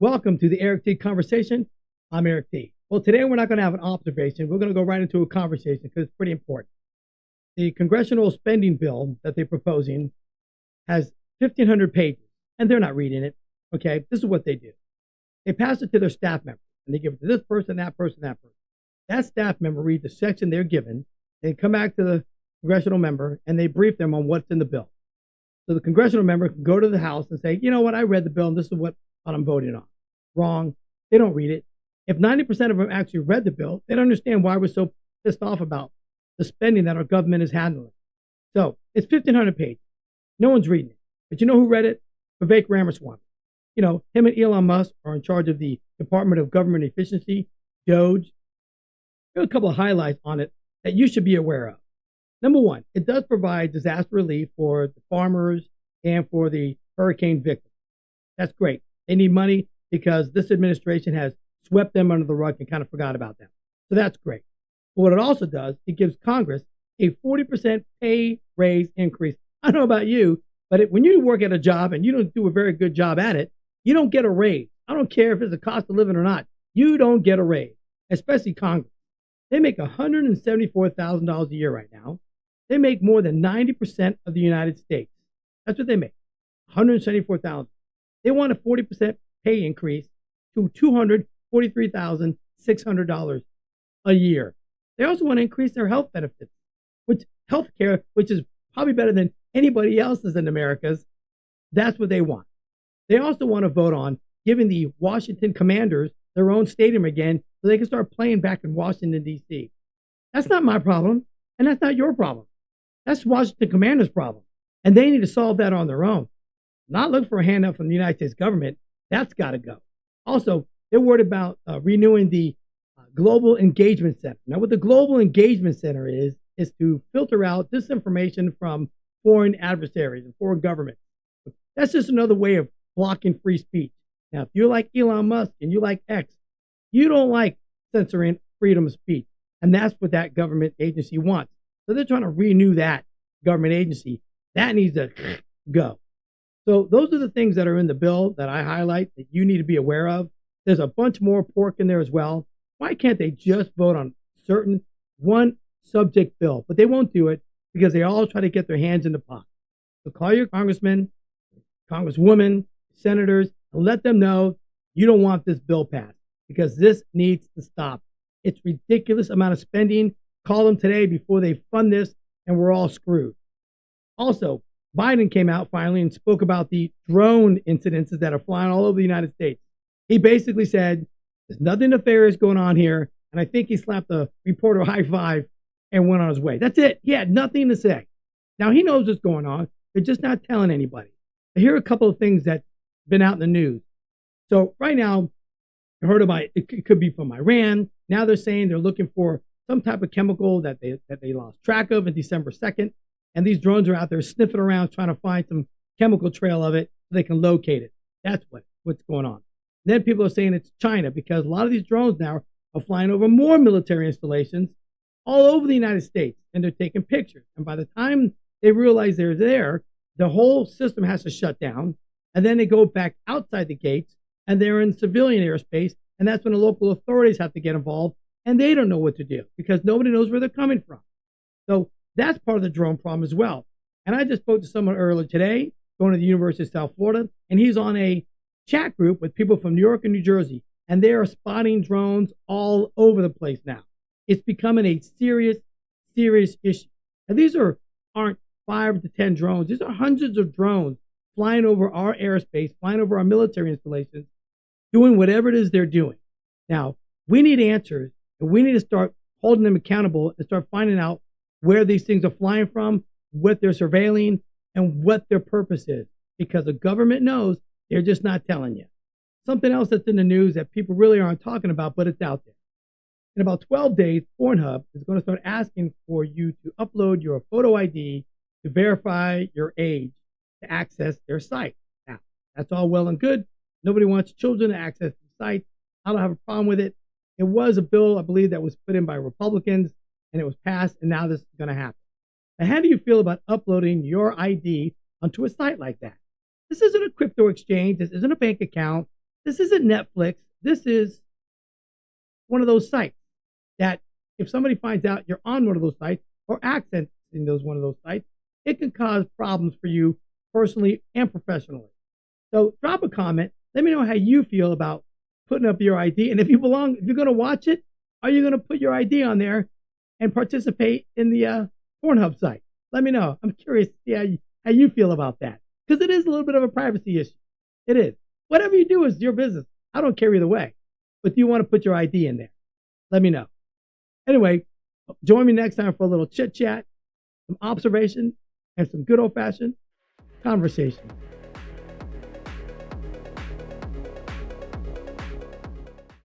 Welcome to the Eric T conversation. I'm Eric T. Well, today we're not going to have an observation. We're going to go right into a conversation because it's pretty important. The congressional spending bill that they're proposing has 1,500 pages, and they're not reading it. Okay, this is what they do. They pass it to their staff members, and they give it to this person, that person, that person. That staff member reads the section they're given. They come back to the congressional member, and they brief them on what's in the bill. So the congressional member can go to the House and say, you know what, I read the bill, and this is what I'm voting on. Wrong. They don't read it. If 90% of them actually read the bill, they don't understand why we're so pissed off about the spending that our government is handling. So it's 1,500 pages. No one's reading it. But you know who read it? Vivek Ramaswamy. You know, him and Elon Musk are in charge of the Department of Government Efficiency, DOGE. There are a couple of highlights on it that you should be aware of. Number one, it does provide disaster relief for the farmers and for the hurricane victims. That's great. They need money because this administration has swept them under the rug and kind of forgot about them. So that's great. But what it also does, it gives Congress a 40% pay raise increase. I don't know about you, but when you work at a job and you don't do a very good job at it, you don't get a raise. I don't care if it's a cost of living or not. You don't get a raise, especially Congress. They make $174,000 a year right now. They make more than 90% of the United States. That's what they make, $174,000. They want a 40% pay increase to $243,600 a year. They also want to increase their health benefits, which healthcare, which is probably better than anybody else's in America's. That's what they want. They also want to vote on giving the Washington Commanders their own stadium again so they can start playing back in Washington, D.C. That's not my problem, and that's not your problem. That's Washington Commanders' problem, and they need to solve that on their own. Not look for a handout from the United States government. That's got to go. Also, they're worried about renewing the Global Engagement Center. Now, what the Global Engagement Center is to filter out disinformation from foreign adversaries and foreign governments. That's just another way of blocking free speech. Now, if you like Elon Musk and you like X, you don't like censoring freedom of speech. And that's what that government agency wants. So they're trying to renew that government agency. That needs to go. So those are the things that are in the bill that I highlight that you need to be aware of. There's a bunch more pork in there as well. Why can't they just vote on certain one subject bill? But they won't do it because they all try to get their hands in the pot. So call your congressman, congresswoman, senators, and let them know you don't want this bill passed because this needs to stop. It's ridiculous amount of spending. Call them today before they fund this, and we're all screwed. Also, Biden came out finally and spoke about the drone incidences that are flying all over the United States. He basically said, there's nothing nefarious going on here. And I think he slapped the reporter a high five and went on his way. That's it. He had nothing to say. Now, he knows what's going on. They're just not telling anybody. But here are a couple of things that have been out in the news. So right now, I heard about it could be from Iran. Now they're saying they're looking for some type of chemical that they lost track of on December 2nd. And these drones are out there sniffing around trying to find some chemical trail of it so they can locate it. That's what's going on. Then people are saying it's China because a lot of these drones now are flying over more military installations all over the United States, and they're taking pictures. And by the time they realize they're there, the whole system has to shut down. And then they go back outside the gates, and they're in civilian airspace. And that's when the local authorities have to get involved, and they don't know what to do because nobody knows where they're coming from. So that's part of the drone problem as well. And I just spoke to someone earlier today, going to the University of South Florida, and he's on a chat group with people from New York and New Jersey, and they are spotting drones all over the place now. It's becoming a serious, serious issue. And these aren't 5 to 10 drones. These are hundreds of drones flying over our airspace, flying over our military installations, doing whatever it is they're doing. Now, we need answers, and we need to start holding them accountable and start finding out where these things are flying from, what they're surveilling, and what their purpose is. Because the government knows, they're just not telling you. Something else that's in the news that people really aren't talking about, but it's out there. In about 12 days, Pornhub is going to start asking for you to upload your photo ID to verify your age to access their site. Now, that's all well and good. Nobody wants children to access the site. I don't have a problem with it. It was a bill, I believe, that was put in by Republicans, and it was passed, and now this is going to happen. Now, how do you feel about uploading your ID onto a site like that? This isn't a crypto exchange. This isn't a bank account. This isn't Netflix. This is one of those sites that if somebody finds out you're on one of those sites or accessing one of those sites, it can cause problems for you personally and professionally. So drop a comment. Let me know how you feel about putting up your ID. And if you're going to watch it, are you going to put your ID on there and participate in the Pornhub site? Let me know. I'm curious to see how you feel about that, because it is a little bit of a privacy issue. It is. Whatever you do is your business. I don't care either way. But do you want to put your ID in there? Let me know. Anyway, join me next time for a little chit chat, some observation, and some good old fashioned conversation.